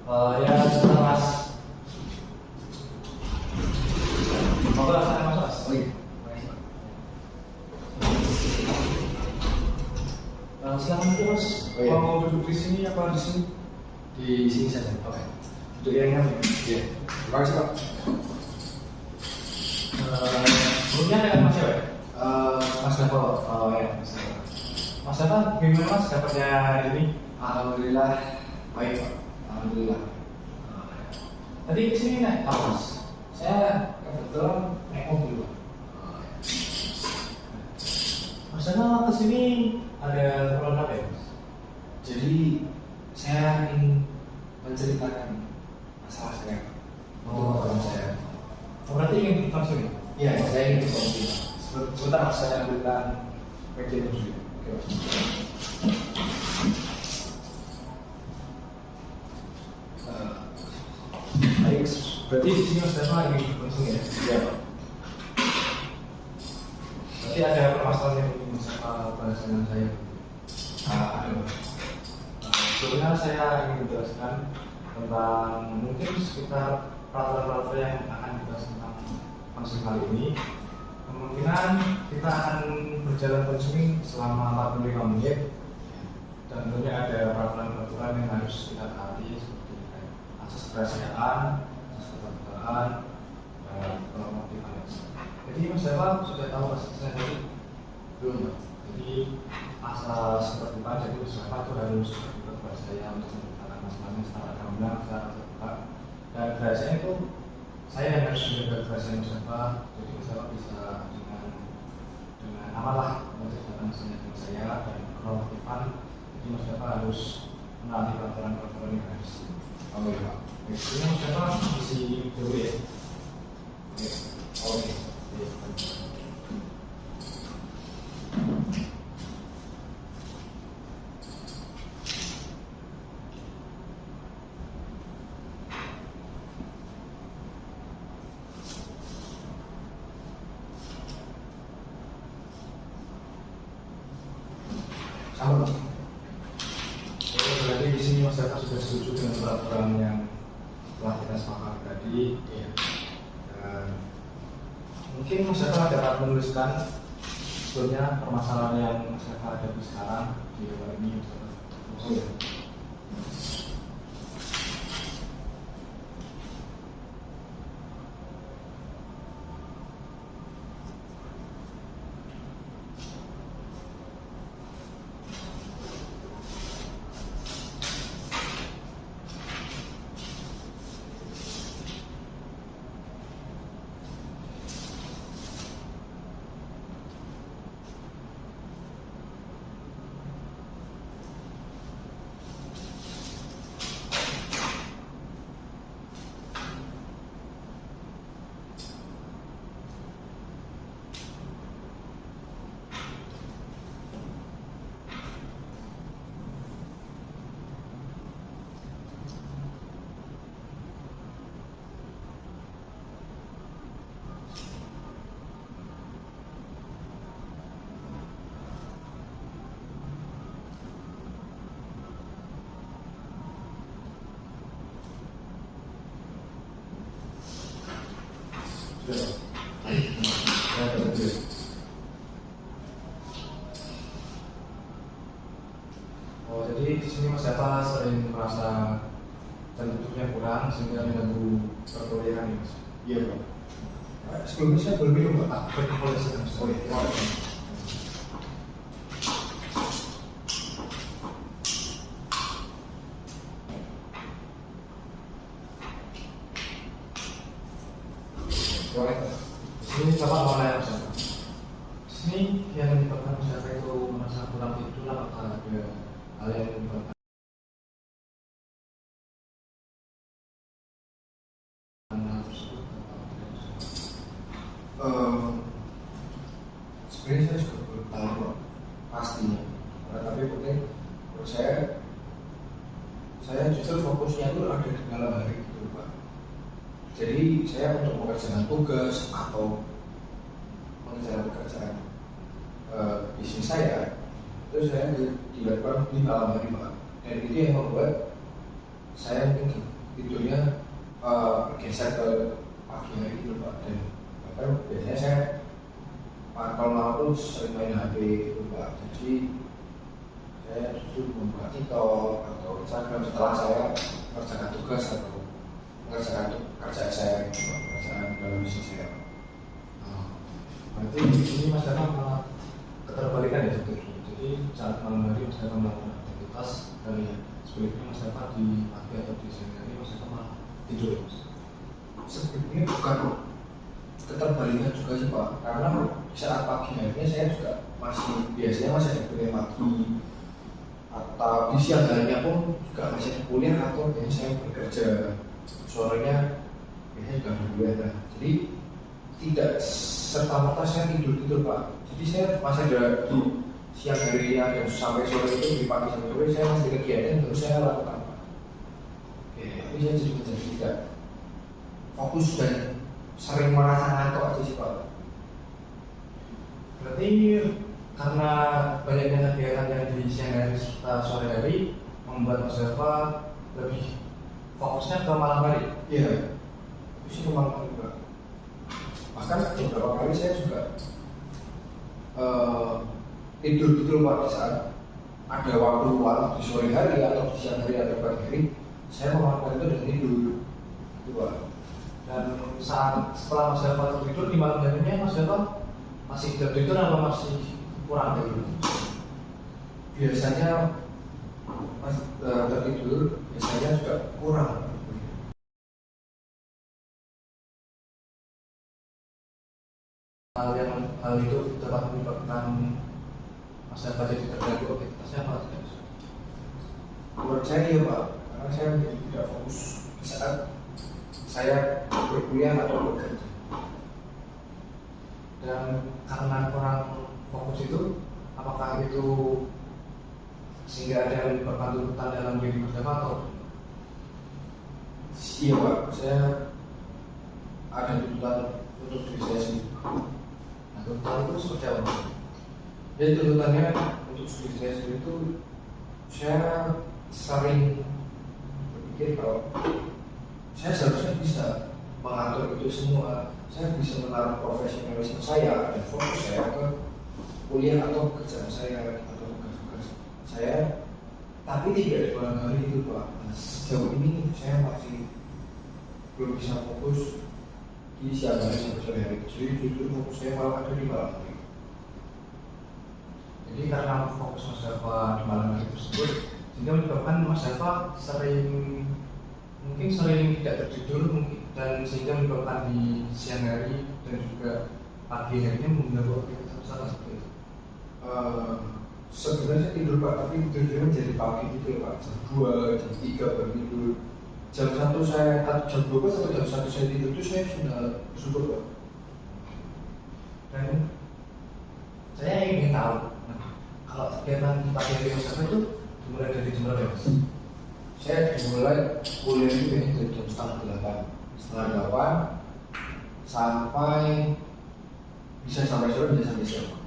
Ya, sebentar Mas. Mau saya Mas Mas? Oh iya. Silakan dulu Mas. Oh, iya. Mau duduk di sini apa di sini? Di sini saja. Oke. Duduk yang ringan ya. Iya. Terima kasih Pak. Sebelumnya dengan Mas siapa ya? Mas Devo. Oh ya, Mas Devo. Mas Dava, gimana Mas dapatnya hari ini? Alhamdulillah baik Pak. Alhamdulillah. Tadi kesini naik apa Mas? Saya kebetulan naik mobil Pak. Mas Dava kesini ada keperluan apa ya Mas? Jadi saya ingin menceritakan masalah saya Pak. Untuk teman saya. Berarti ingin langsung ya? Iya, saya ingin berkonsul. Sebentar Mas, saya ambilkan meja dulu. Oke Mas. Baik, berarti di sini Mas Dava ingin langsung ya? Iya Pak. Berarti ada permasalahan yang ingin Mas Dava bahas dengan saya? Aduh. Sebelumnya saya ingin menjelaskan tentang mungkin sekitar peraturan-peraturan yang akan dibahas tentang konseling kali ini. Kemungkinan kita akan berjalan konseling selama 45 menit dan tentunya ada peraturan-peraturan yang harus kita taati seperti asas kerahasiaan, asas keterbukaan, dan pemotifan. Jadi Mas Dava sudah tahu asasnya tadi? Belum Pak. Jadi asas keterbukaan, jadi Mas Dava itu harus terbuka kepada saya untuk menceritakan masalahnya secara gamblang, secara terbuka. Dan kerahasiaan itu saya yang harus menjaga kerahasiaan Mas Dava. Jadi Mas Dava bisa dengan aman lah menceritakan masalahnya dengan saya dan pemotifan. Jadi Mas Dava harus menaati peraturan-peraturan yang harus. Oh iya Pak. Ini Mas Dava isi dulu ya. Oke. Oke. Sama Pak. Berarti di sini Mas Dava sudah setuju dengan peraturan yang telah kita sepakati tadi. Iya. Dan mungkin Mas Dava dapat menuliskan sebetulnya permasalahan yang Mas Dava hadapi sekarang di awal ini. Oh iya. Oh, jadi di sini Mas Dava sering merasa jam tidurnya kurang sehingga mengganggu perkuliahan ya Mas. Iya Pak. Sebelumnya saya boleh minum Pak. Boleh sedang. Oh iya. Terima kasih. Boleh. Ini Bapak mau nanya Mas Dava. Sini yang menyebabkan Mas Dava itu merasa kurang tidur apakah ada hal yang menyebabkan hal tersebut? Sebenarnya saya juga belum tahu Pak, pastinya. Tapi mungkin menurut saya justru fokusnya itu ada di malam hari gitu Pak. Jadi saya untuk mengerjakan tugas atau mengerjakan pekerjaan bisnis saya itu saya dilakukan di malam hari Pak. Dan itu yang membuat saya mungkin tidurnya bergeser ke pagi hari itu Pak. Dan bahkan biasanya saya kalau malam tuh sering main HP gitu Pak. Jadi saya justru membuka TikTok atau Instagram setelah saya mengerjakan tugas atau mengerjakan kerjaan saya gitu Pak, kerjaan dalam bisnis saya. Berarti di sini Mas Dava malah keterbalikan ya sebetulnya. Jadi saat malam hari Mas Dava melakukan aktivitas dan ya sebaliknya Mas Dava di pagi atau di siang hari Mas Dava malah tidur. Sebenarnya bukan keterbalikan juga sih Pak, karena saat pagi harinya saya juga biasanya masih ada kuliah pagi, atau di siang harinya pun juga masih ada kuliah atau biasanya saya bekerja, sorenya biasanya juga berkuliah. Nah, jadi tidak serta merta saya tidur Pak. Jadi saya masih ada di siang harinya dan sampai sore itu, di pagi sampai sore saya masih kegiatan terus saya lakukan Pak. Oke, tapi saya jadi menjadi tidak fokus dan sering merasa ngantuk aja sih Pak. Berarti karena banyaknya kegiatan yang di siang hari serta sore hari membuat Mas Dava lebih fokusnya ke malam hari. Iya, itu sih ke malam hari Pak. Bahkan beberapa kali saya juga tidur Pak di saat ada waktu luang di sore hari atau di siang hari atau pagi hari, saya melakukan itu dengan tidur itu Pak. Dan saat setelah Mas Dava tidur di malam harinya Mas Dava masih tidur atau masih kurang tidur? Biasanya tertidur, biasanya juga kurang. Hal itu dapat menyebabkan Mas Dava jadi terganggu aktivitasnya apa? Menurut saya iya Pak, karena saya menjadi tidak fokus saat saya berkuliah atau bekerja. Dan karena kurang fokus itu, apakah itu sehingga ada yang menyebabkan tuntutan dalam diri Mas Dava atau? Iya Pak, saya ada tuntutan untuk diri saya sendiri. Nah, tuntutan itu seperti apa? Jadi tuntutannya untuk diri saya sendiri itu, saya sering berpikir kalau saya seharusnya bisa mengatur itu semua. Saya bisa menaruh profesionalisme saya dan fokus saya ke kuliah atau pekerjaan saya atau tugas-tugas saya, tapi tidak di malam hari itu Pak. Nah, sejauh ini saya masih belum bisa fokus di siang hari sampai sore hari. Jadi jujur fokus saya malah ada di malam hari. Jadi karena fokus Mas Dava di malam hari tersebut, sehingga menyebabkan Mas Dava mungkin sering tidak tertidur dan sehingga menyebabkan di siang hari dan juga pagi harinya mengganggu aktivitas usaha seperti itu. Sebenarnya tidur Pak, tapi tidurnya menjadi pagi gitu ya Pak. Jam 2, jam 3 baru tidur. Jam 1 jam 12 atau jam 1 saya tidur itu saya sudah bersyukur Pak. Dan saya ingin tahu, kalau kegiatan di pagi hari Mas Dava itu dimulai dari jam berapa ya Mas? Saya dimulai kuliah itu dari jam setengah 8 sampai bisa sampai sore, bisa sampai siang.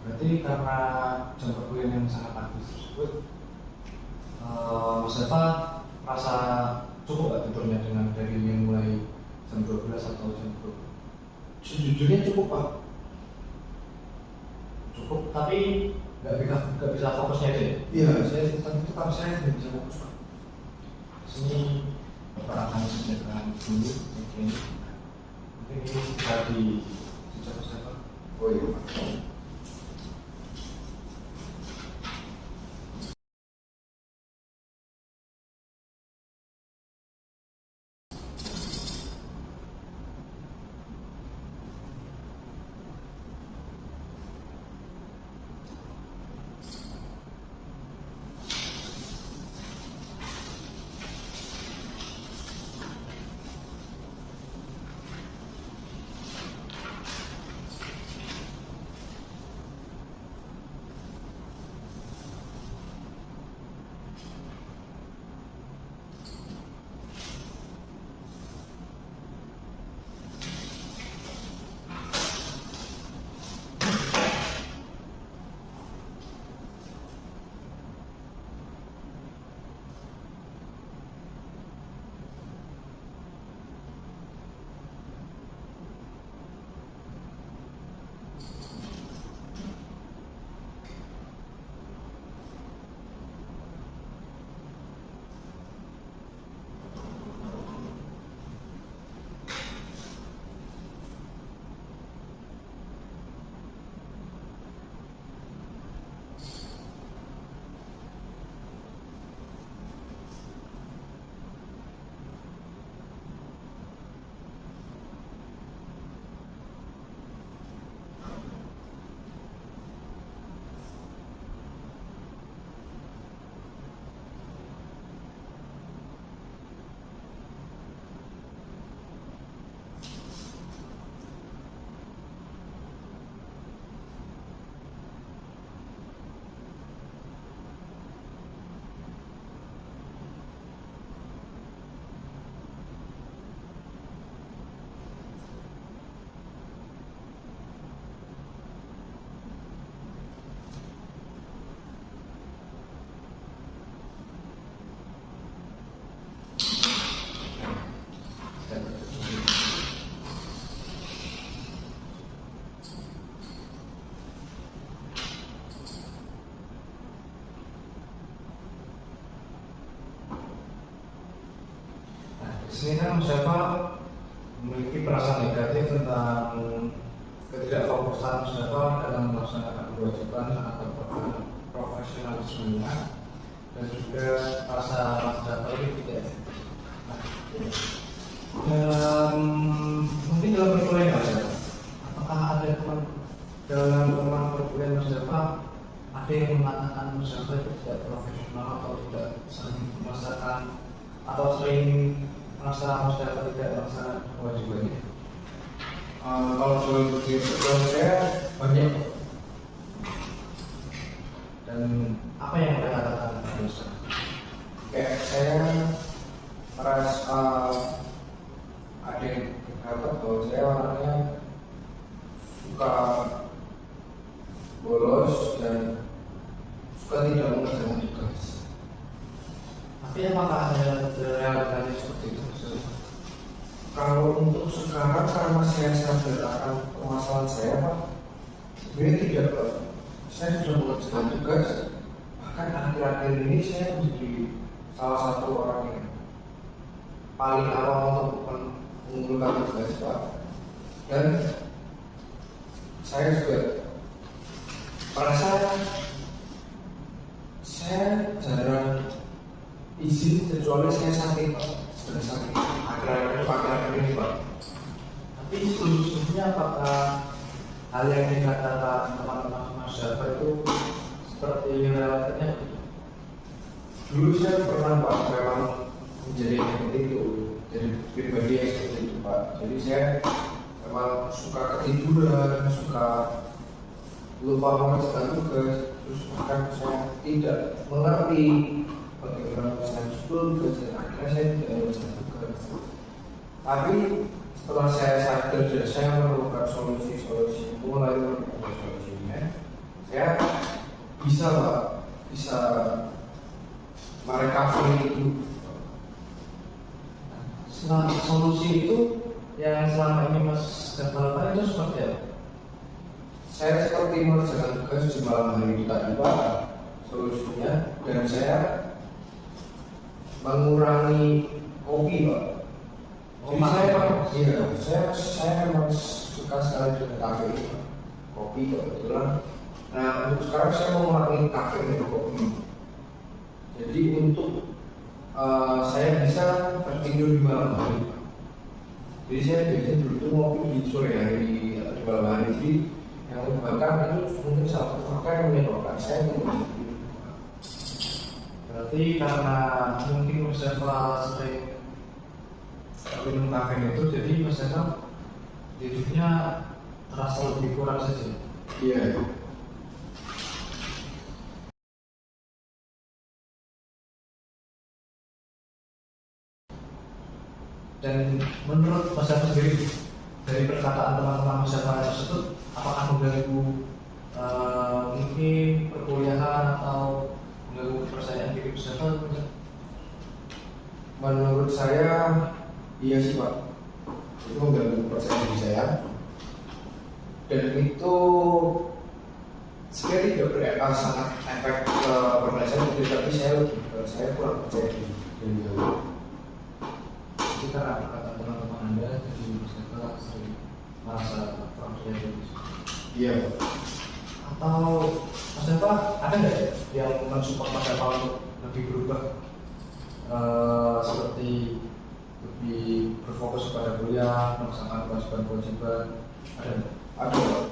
Berarti karena jam perkuliahan yang sangat pagi tersebut, Mas Dava merasa cukup nggak tidurnya dengan dari yang mulai jam 12 atau jam 20? Sejujurnya cukup Pak. Cukup, tapi nggak bisa fokusnya aja. Iya, saya tetap saya tidak bisa fokus Pak. Sini Bapak akan sediakan dulu mungkin ini bisa dicoba siapa? Oh iya Pak. Di sini kan Mas Dava memiliki perasaan negatif tentang ketidakfokusan Mas Dava dalam melaksanakan kewajiban atau profesionalismenya, dan juga rasa Mas Dava ini tidak efektif. Nah, dan mungkin dalam perkuliahan Mas Dava, apakah ada dalam perkuliahan Mas Dava ada yang mengatakan Mas Dava itu tidak profesional atau tidak sering memaksakan atau sering merasa Mas Dava tidak melaksanakan kewajibannya? Kalau dari perkuliahan saya banyak. Dan apa yang mereka katakan Mas Dava? Kayak saya merasa ada yang berkata bahwa saya orangnya suka bolos dan suka tidak mengerjakan tugas. Tapi apakah ada realitanya seperti itu? Kalau untuk sekarang karena saya sadar akan permasalahan saya, Pak, sebenarnya tidak, Pak. Saya sudah mengerjakan tugas. Bahkan akhir-akhir ini saya menjadi salah satu orang yang paling awal untuk mengumpulkan tugas, Pak. Dan saya juga merasa saya jarang izin kecuali saya sakit, Pak. Sudah sakit akhir-akhir ini, Pak. Tapi sebelumnya apakah hal yang dikatakan teman-teman Mas Dava itu seperti realitanya? Dulu saya pernah, Pak, memang menjadi seperti itu, jadi pribadi yang seperti itu, Pak. Jadi saya memang suka ketiduran, suka lupa mengerjakan tugas, terus bahkan saya tidak mengerti bagaimana saya tugas, dan akhirnya saya tidak mengerjakan tugas. Tapi setelah saya sadar dan saya menemukan solusi-solusi, mulai menemukan solusinya, saya bisa, Pak, bisa merecovery itu. Solusi itu yang selama ini Mas Dava lakukan itu seperti apa? Saya seperti mengerjakan tugas di malam hari itu tadi, Pak, solusinya, dan saya mengurangi kopi, Pak. Jadi saya memang suka sekali dengan kafe, Pak. Kopi kebetulan. Nah, untuk sekarang saya mau mengurangi kafe dan kopi. Jadi untuk saya bisa tertidur di malam hari. Jadi saya biasanya dulu itu ngopi di sore hari atau di malam hari. Jadi yang menyebabkan itu mungkin salah satu faktor yang menyebabkan saya tidak. Berarti karena mungkin Mas Dava sering minum kafein itu, jadi Mas Dava tidurnya terasa lebih kurang saja. Iya. Dan menurut Mas Dava sendiri, dari perkataan teman-teman Mas Dava tersebut, apakah mengganggu mungkin perkuliahan atau mengganggu kepercayaan diri Mas Dava? Menurut saya iya sih, Pak. Itu mengganggu kepercayaan diri saya. Dan itu sebenarnya tidak berefek sangat efek ke permasalahan diri, tapi saya kurang percaya diri. Itu karena perkataan teman-teman Anda, jadi Mas Dava sering merasa kurang percaya diri. Iya, Pak. Atau Mas Dava ada nggak ya yang mensupport Mas Dava untuk lebih berubah, seperti lebih berfokus pada kuliah, melaksanakan kewajiban-kewajiban? Ada nggak? Ada, Pak.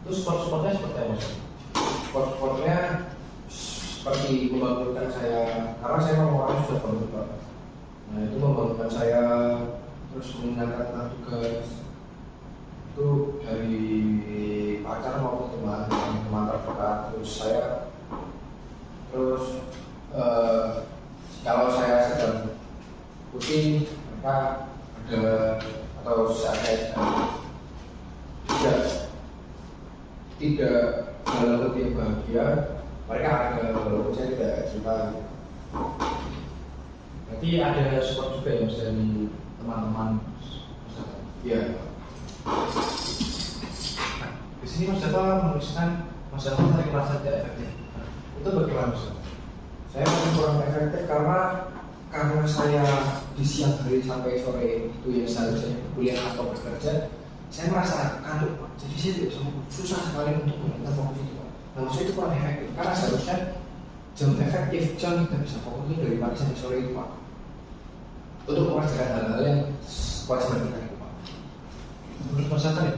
Itu support-supportnya seperti apa sih? Sport-sportnya seperti membangunkan saya, karena saya memang orangnya sudah bangun, Pak. Nah, itu membangunkan saya, terus mengingatkan tentang tugas. Itu dari pacar maupun teman terdekat. Terus kalau saya sedang pusing, mereka ada, atau saya tidak dalam lebih bahagia, mereka ada, walaupun saya tidak cerita. Berarti ada support juga ya Mas dari teman-teman? Iya. Nah, di sini Mas Dava menuliskan Mas Dava sering merasa tidak efektif. Itu bagaimana Mas? Saya masih kurang efektif karena karena saya di siang hari sampai sore itu yang seharusnya kuliah atau bekerja, saya merasa kantuk Pak. Jadi saya tidak susah sekali untuk melakukan fokus itu Pak. Nah maksudnya itu kurang efektif karena seharusnya jam efektif jam kita bisa fokus itu dari pagi sampai sore itu Pak, untuk mengerjakan hal-hal yang kewajiban kita itu Pak. Menurut Mas Safar ya,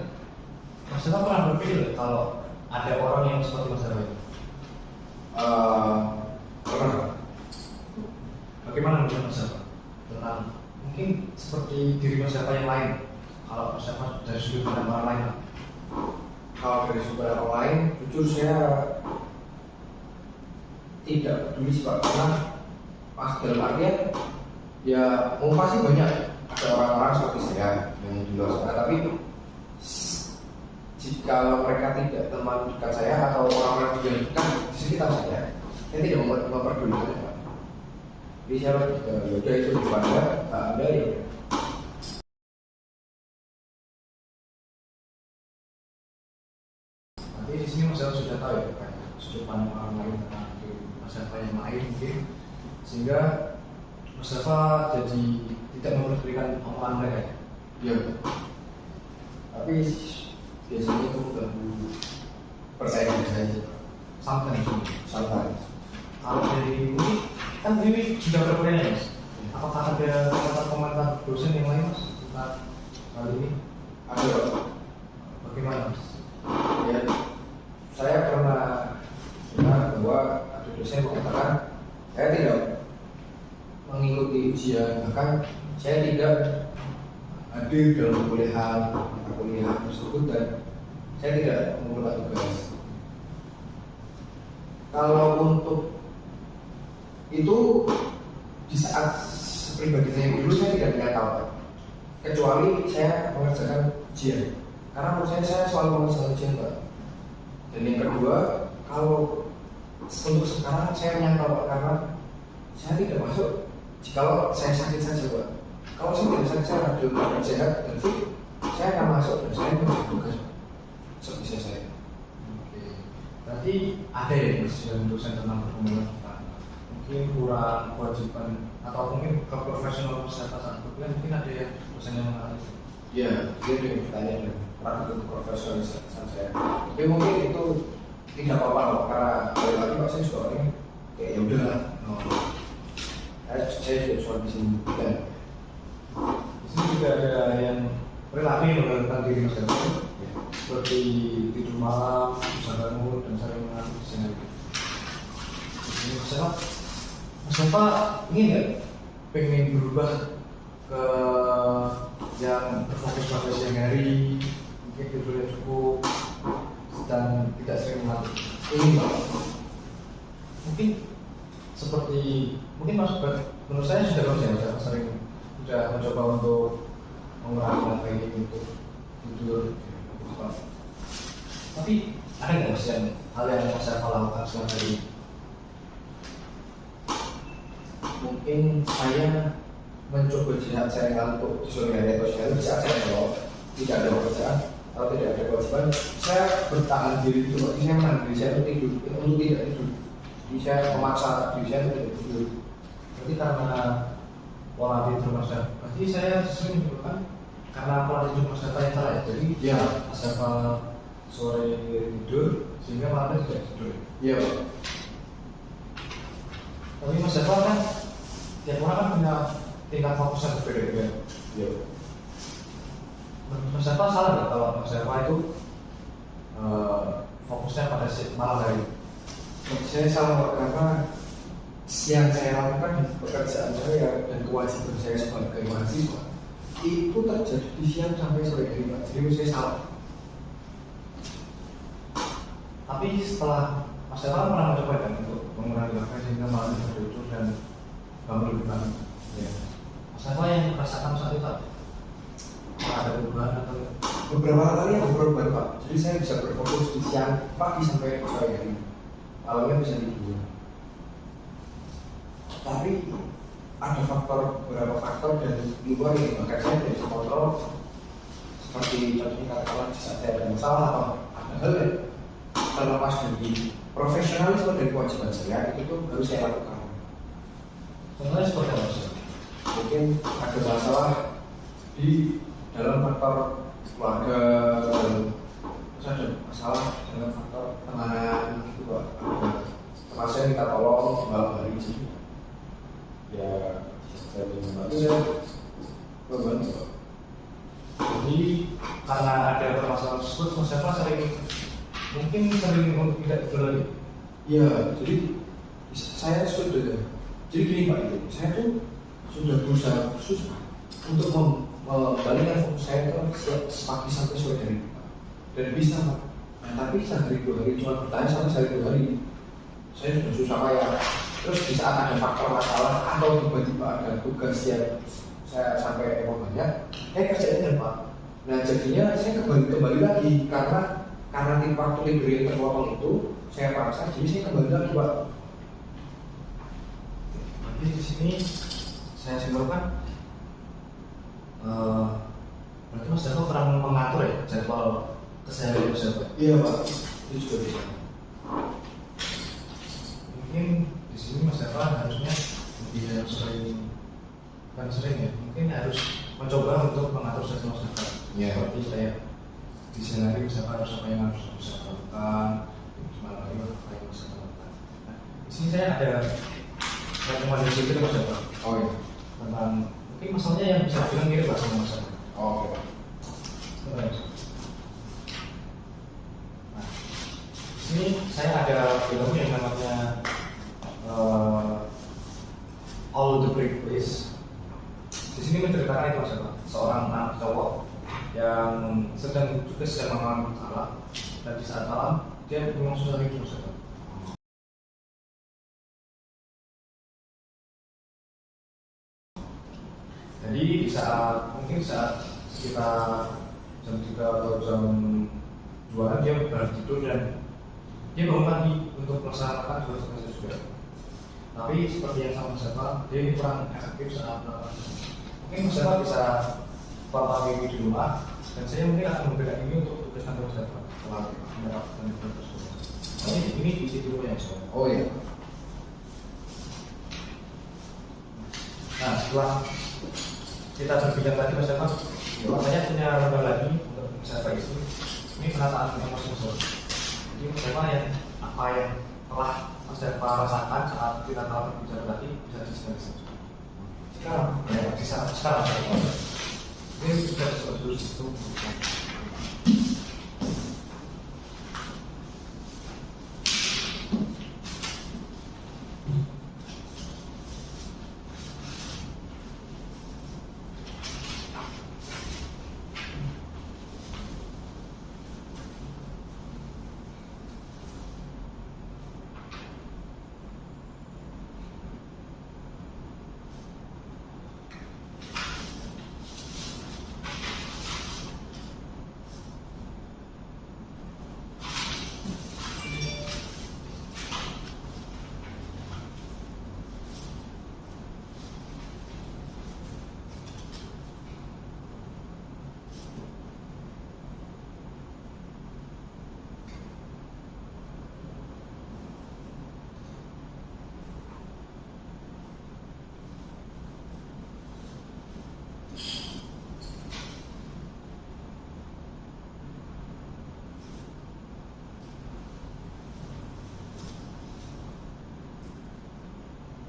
Mas Safar pernah berpikir kalau ada orang yang seperti Mas Safar itu? Pernah. Bagaimana menurut Mas Safar tentang mungkin seperti diri Mas Safar yang lain? Kalau Mas Safar dari sudut pandang orang lain, Kalau dari sumber orang lain, jujur saya tidak peduli sih Pak, karena pas dalam artian ya pasti banyak ada orang-orang seperti saya yang di luar sana, tapi jika mereka tidak teman dekat saya atau orang-orang yang dekat di sekitar saya tidak memperdulikan ya Pak. Jadi saya yaudah itu bukan Anda ya. nanti di sini Mas Safar sudah tahu ya kan sudut pandang orang lain tentang diri Mas Safar yang lain mungkin, sehingga Mas Safar jadi tidak memperdulikan omongan mereka ya. Iya. Tapi biasanya itu ganggu percaya diri saya sih Pak. Sampai Santai. kalau dari ini kan ini sudah berkuliah ya Mas. Apakah ada komentar dosen yang lain Mas tentang hal ini? Ada Pak. Bagaimana Mas? Ya, saya pernah dengar bahwa ada dosen mengatakan saya tidak mengikuti ujian, bahkan saya tidak hadir dalam kuliah tersebut dan saya tidak mengumpulkan tugas. Kalau untuk itu di saat pribadi saya dulu saya tidak punya tahu, kecuali saya mengerjakan ujian. Karena menurut saya selalu mengerjakan ujian Pak. Dan yang kedua, kalau untuk sekarang saya menyangkal Pak, karena saya tidak masuk jikalau saya sakit saja Pak. Kalau saya tidak sakit, saya dalam sehat dan fit, saya akan masuk dan saya mengerjakan tugas Pak, sebisa saya. Oke. Berarti ada ya Mas yang dosen tentang perkembangan kita. Mungkin kurang kewajiban atau mungkin keprofesional peserta saat berkuliah mungkin ada ya dosen yang mengatakan. Ya, dia dengan pertanyaan dan praktik untuk profesionalisasi saya. Tapi mungkin itu tidak apa-apa loh, karena balik lagi Pak saya juga orangnya kayak ya udah lah. Saya juga soal di sini dan Di sini juga ada yang relatif mengenal diri Mas Safar, seperti tidur malam, susah bangun dan sering mengantuk siang. Di sini Mas Safar ingin nggak pengen berubah ke yang berfokus pada siang hari, mungkin tidurnya cukup dan tidak sering mengantuk. ini Pak. Mungkin seperti mungkin Mas menurut saya sudah sering sudah mencoba untuk mengurangi kayak untuk tidur. Tapi ada nggak Mas yang hal yang Mas Safar lakukan selama ini? Mungkin saya mencoba jihad saya ngantuk di sore hari atau siang, saat saya kalau tidak ada pekerjaan atau tidak ada kewajiban, saya bertahan diri itu, saya menahan diri saya untuk tidur, untuk tidak tidur. Jadi saya memaksa diri saya untuk tidak tidur. Berarti karena pola tidur Mas Safar. Berarti saya sering menyebutkan karena pola tidur Mas Safar yang salah ya. Jadi Ya, Mas Safar sore tidur sehingga malamnya tidak tidur. iya Pak. Tapi Mas Safar kan tiap orang kan punya tingkat fokus yang berbeda-beda. Iya. Menurut Mas Safar salah nggak kalau Mas Safar itu fokusnya pada malam hari? Menurut saya salah Pak, karena yang saya lakukan di pekerjaan saya dan kewajiban saya sebagai mahasiswa itu terjadi di siang sampai sore hari Pak. Jadi menurut saya salah. Tapi setelah Mas Safar pernah mencoba kan untuk mengurangi waktu sehingga malam bisa tidur dan bangun lebih pagi. Ya. Mas Safar yang merasakan saat itu apa? Ada perubahan atau Beberapa kali ada perubahan Pak. Jadi saya bisa berfokus di siang pagi sampai sore hari. Malamnya bisa tidur. Tapi ada beberapa faktor dari luar yang bahkan saya tidak bisa kontrol. Seperti contohnya katakanlah di saat saya ada masalah atau ada hal yang terlepas dari profesionalisme dan kewajiban saya, itu tuh harus saya lakukan. contohnya seperti apa Mas? mungkin ada masalah di dalam faktor keluarga, terus ada masalah dalam faktor teman gitu Pak. Teman saya minta tolong malam hari ini, ya saya membantu, saya membantu Pak. Jadi karena ada permasalahan tersebut, Mas Eva mungkin sering untuk tidak berdiri. Iya, jadi saya sudah, jadi gini Pak, itu saya tuh sudah berusaha khusus Pak, untuk membalikkan fokus saya itu pagi sampai sore hari Pak, dan bisa Pak. Nah, tapi sehari 2 hari cuma bertanya sampai sehari 2 hari, saya sudah susah payah. Terus di saat ada faktor masalah atau tiba-tiba ada tugas yang saya sampai banyak, kerjain Pak. Nah jadinya saya kembali lagi karena tim waktu libur yang terpotong itu saya paksa, jadi saya kembali lagi Pak. Jadi di sini saya simpulkan, berarti Mas Eva kurang mengatur ya jadwal keseharian Mas Eva. Iya Pak, itu juga bisa. Mungkin di sini Mas Eva harusnya lebih sering, bukan sering ya, mungkin harus mencoba untuk mengatur jadwal Mas Eva. Iya. Seperti saya di sehari Mas Eva harus apa yang harus bisa lakukan, gimana lagi apa yang bisa lakukan. Nah, di sini saya ada rekomendasi itu Mas Eva. Oh iya. Tentang mungkin masalahnya yang bisa bilang mirip lah sama Mas Eva. Oh oke Pak. Nah, di sini saya ada film yang namanya All the Brick Place. Di sini menceritakan itu Mas Eva, seorang anak cowok yang sedang mengalami masalah, dan di saat malam dia memang susah hidup Mas Eva. Jadi di saat sekitar jam 3 atau jam 2 dia berhenti tidur dan dia bangun lagi untuk melaksanakan tugas-tugasnya juga. Tapi seperti yang sama Mas Eva, dia ini kurang efektif saat mungkin Mas Eva bisa pakai ini di rumah, dan saya mungkin akan memberikan ini untuk tugas Mas Eva setelah mendapatkan tugas tersebut. Ini isi di rumah ya Mas Eva. Oh iya. Nah setelah kita berbincang tadi Mas Eva, saya punya lembar lagi untuk Mas Eva isi. Ini penataan emosi Mas Eva. Jadi Mas Eva apa yang telah Mas Eva rasakan saat kita telah berbicara tadi bisa dijelaskan sekarang. Ya, di saat sekarang. Ini sudah sesuatu itu.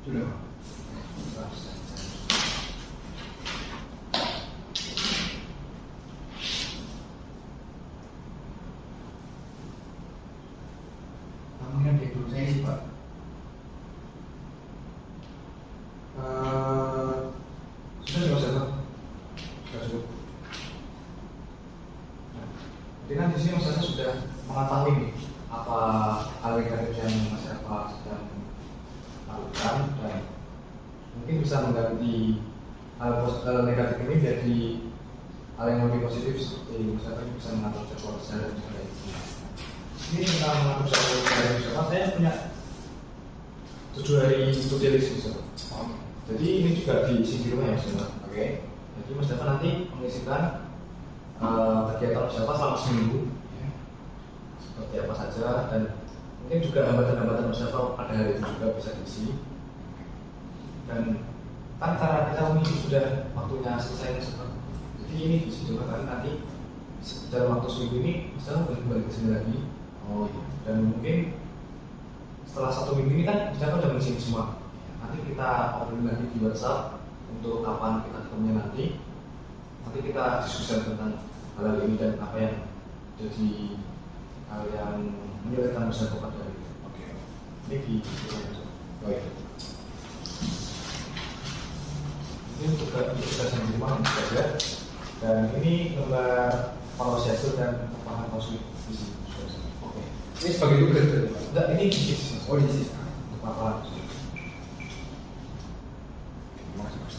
Sudah. Namanya di dulu saya sih Pak. Sudah Mas Eva. Sudah cukup. Jadi kan di sini Mas Eva sudah mengetahui nih apa hal negatif yang Mas Eva sedang lakukan, dan mungkin bisa mengganti hal negatif ini jadi hal yang lebih positif, seperti misalnya bisa mengatur jadwal saya dan sebagainya. Ini tentang mengatur jadwal saya, misalnya saya punya 7 hari to do list misalnya. Jadi ini juga diisi di rumah ya misalnya. Oke. Jadi Mas Dava nanti mengisikan kegiatan Mas Dava selama seminggu, ya, seperti apa saja, dan mungkin juga hambatan-hambatan Mas Dava pada hari itu juga bisa diisi. Dan kan karena kita ini sudah waktunya selesai cepat, jadi ini bisa juga kan nanti dalam waktu seminggu ini bisa balik ke sini lagi. Oh iya. Dan mungkin setelah 1 minggu ini kan kita udah mengisi semua, nanti kita obrolin lagi di WhatsApp untuk kapan kita ketemunya nanti kita diskusikan tentang hal ini dan apa yang jadi hal yang menyulitkan masyarakat dari itu. Oke. Ini di Baik. ini juga tugas yang dimana saja, dan ini lembar proses dan pemahaman konflik di sini. Oke. Ini sebagai tugas dari Pak? Enggak, ini di sini. Oh di sini. Untuk apa? Terima kasih Mas.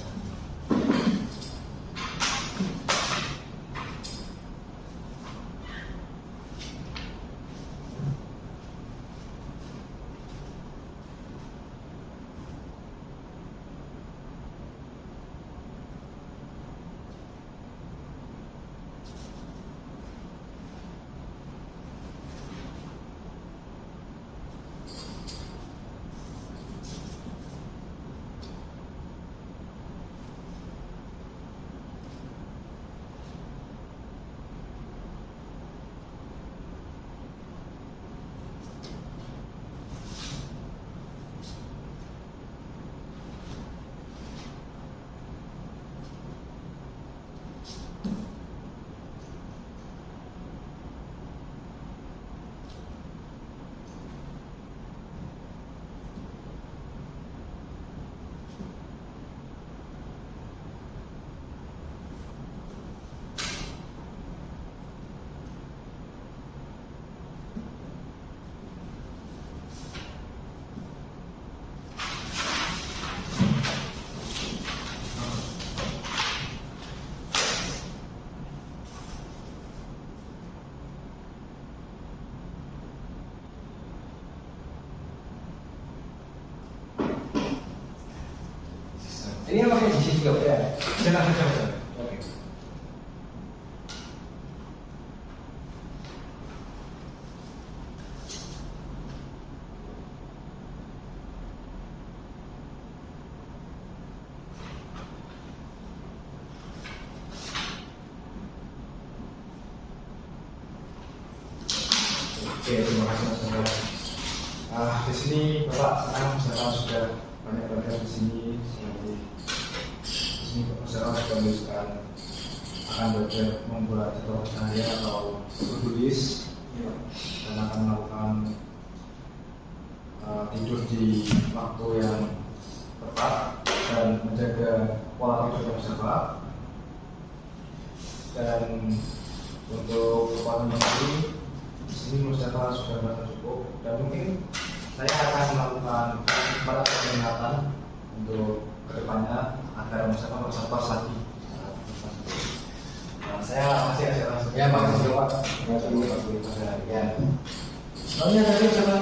Ini yang pakai di juga ya? Jangan. Oke. Oke, terima kasih Mas. Di sini Bapak sekarang misalkan sudah banyak belajar di sini, seperti di sini misalkan sudah menuliskan akan belajar membuat jadwal cahaya atau tulis dan akan melakukan tidur di waktu yang tepat dan menjaga pola tidur yang sehat. Dan untuk kekuatan ini di sini Mustafa sudah merasa cukup, dan mungkin saya akan melakukan peringatan untuk kedepannya agar Mustafa merasa puas lagi. Saya masih ada Ya, makasih Pak. ya. Soalnya tadi saya